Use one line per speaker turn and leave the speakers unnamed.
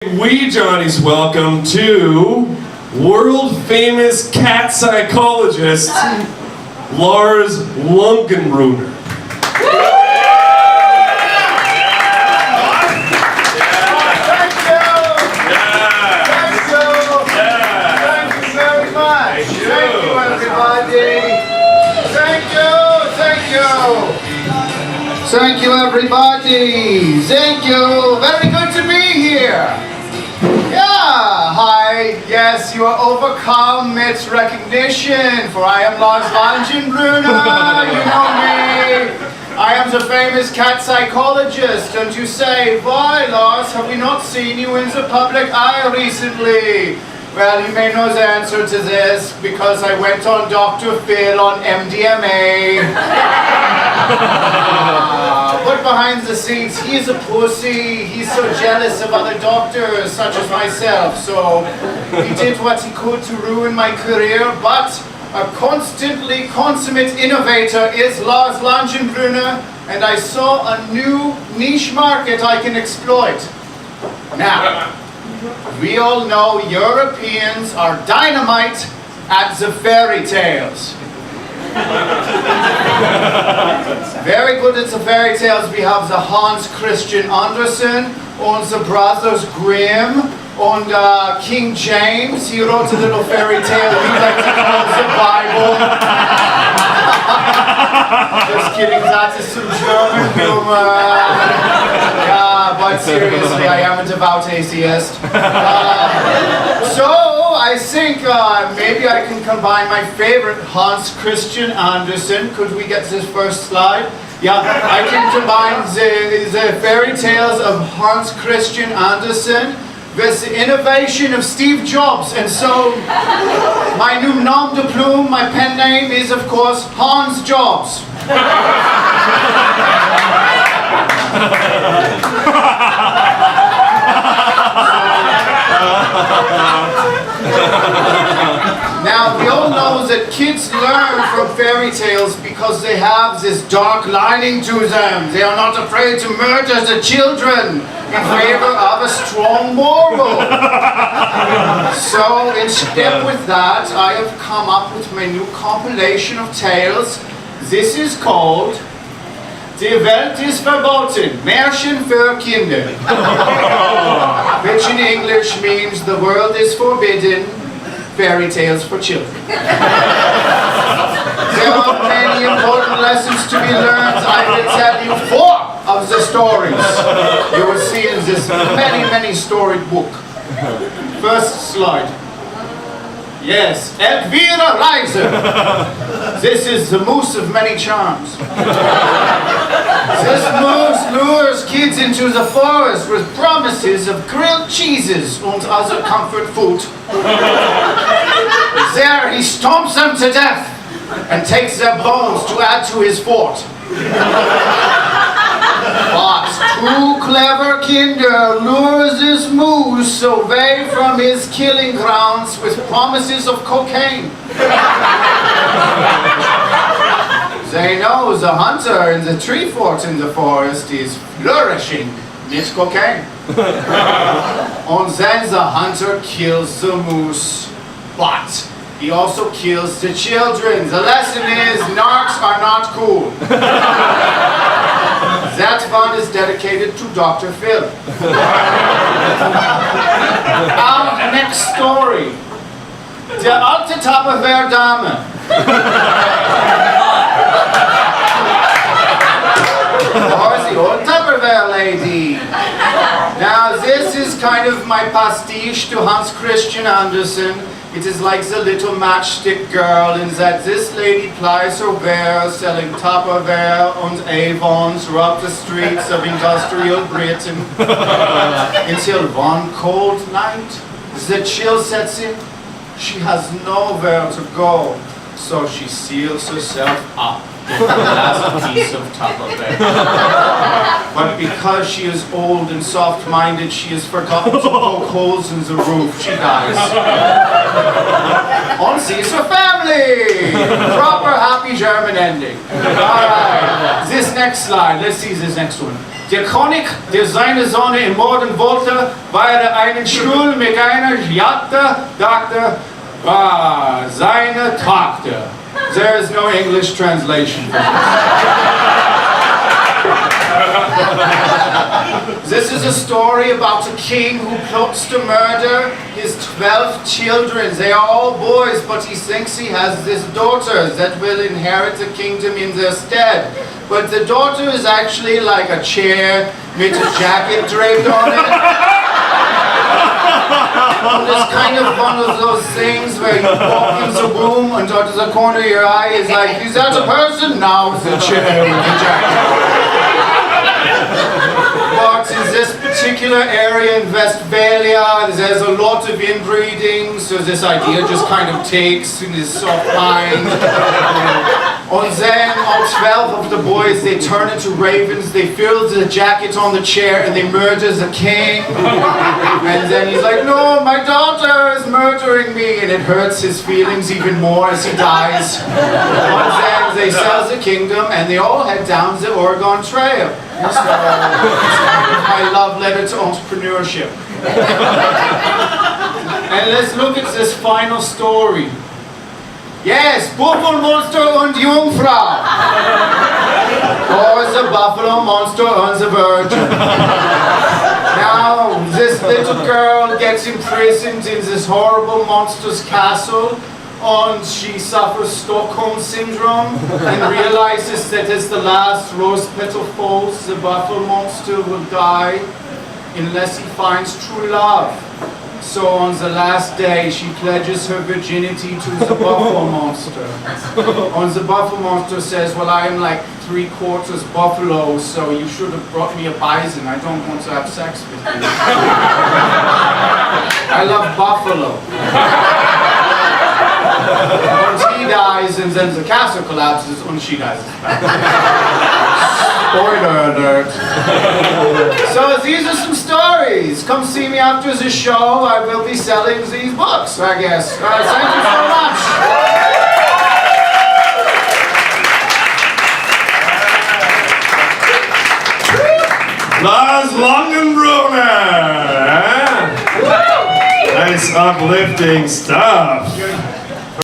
We Johnny's welcome to world-famous cat psychologist Lars Langenbrunner.
Thank you, everybody. Thank you. Very good to be here. Yeah, hi. Yes, you are overcome. It's recognition, for I am Lars Langenbrunner. You know me. I am the famous cat psychologist. And you say, why, Lars, have we not seen you in the public eye recently? Well, you may know the answer to this because I went on Dr. Phil on MDMA. But behind the scenes, he's a pussy. He's so jealous of other doctors, such as myself. So he did what he could to ruin my career. But a constantly consummate innovator is Lars Langenbrunner, and I saw a new niche market I can exploit. Now, we all know Europeans are dynamite at the fairy tales. Very good at the fairy tales. We have the Hans Christian Andersen and the Brothers Grimm and King James. He wrote a little fairy tale we like to call the Bible. Just kidding, that is some German humor. Yeah, but seriously, I am a devout atheist. So I think maybe I can combine my favorite Hans Christian Andersen. Could we get this first slide? Yeah, I can combine the fairy tales of Hans Christian Andersen with the innovation of Steve Jobs. And so my new nom de plume, my pen name is of course Hans Jobs. Now, we all know that kids learn from fairy tales because they have this dark lining to them. They are not afraid to murder the children in favor of a strong moral. So, in step with that, I have come up with my new compilation of tales. This is called Die Welt ist verboten, Märchen für Kinder, which in English means the world is forbidden, fairy tales for children. There are many important lessons to be learned. I will tell you 4 of the stories you will see in this many storied book. First slide. Yes, Elvira Reise. This is the moose of many charms. This moose lures kids into the forest with promises of grilled cheeses and other comfort food. There he stomps them to death and takes their bones to add to his fort. But 2 clever kinder lures this moose away from his killing grounds with promises of cocaine. They know the hunter in the tree fort in the forest is flourishing with cocaine. And then the hunter kills the moose, but he also kills the children. The lesson is narcs are not cool. That one is dedicated to Dr. Phil. Our next story. Der alte Tupperware-Dame. Or the old Tupperware lady. Now this is kind of my pastiche to Hans Christian Andersen. It is like the little matchstick girl in that this lady plies her wares selling Tupperware and Avons throughout the streets of industrial Britain. Until one cold night, the chill sets in. She has nowhere to go, so she seals herself up the last piece of top of it. But because she is old and soft-minded, she has forgotten to poke holes in the roof. She dies. On sees her family! Proper happy German ending. Alright, this next slide, let's see this next one. Der König, der seine Sonne in Morden wollte, weil einen Stuhl mit einer Jatte dachte, seine Tochter. There is no English translation for this. This is a story about a king who plots to murder his 12 children. They are all boys, but he thinks he has these daughters that will inherit the kingdom in their stead. But the daughter is actually like a chair with a jacket draped on it. And it's kind of one of those things where you walk in the room and out of the corner of your eye is like, is that a person? No, it's a chair with a jacket. But in this particular area in Westphalia, there's a lot of inbreeding, so this idea just kind of takes in this soft mind. And then all 12 of the boys, they turn into ravens, they fill the jacket on the chair and they murder the king. And then he's like, no, my daughter is murdering me, and it hurts his feelings even more as he dies. And then they sell the kingdom and they all head down the Oregon Trail. So it's kind of my love letter to entrepreneurship. And let's look at this final story. Yes, Buffalo Monster und Jungfrau. Or the Buffalo Monster and the Virgin. Now, this little girl gets imprisoned in this horrible monster's castle, and she suffers Stockholm Syndrome and realizes that as the last rose petal falls, the Buffalo Monster will die unless he finds true love. So on the last day, she pledges her virginity to the Buffalo Monster. And the Buffalo Monster says, well, I am like 3/4 buffalo, so you should have brought me a bison. I don't want to have sex with you. I love buffalo. Once he dies, and then the castle collapses, and she dies. Spoiler alert. So these are some stories. Come see me after the show. I will be selling these books, I guess. Thank you so much.
Lars Langenbrunner! Nice uplifting stuff.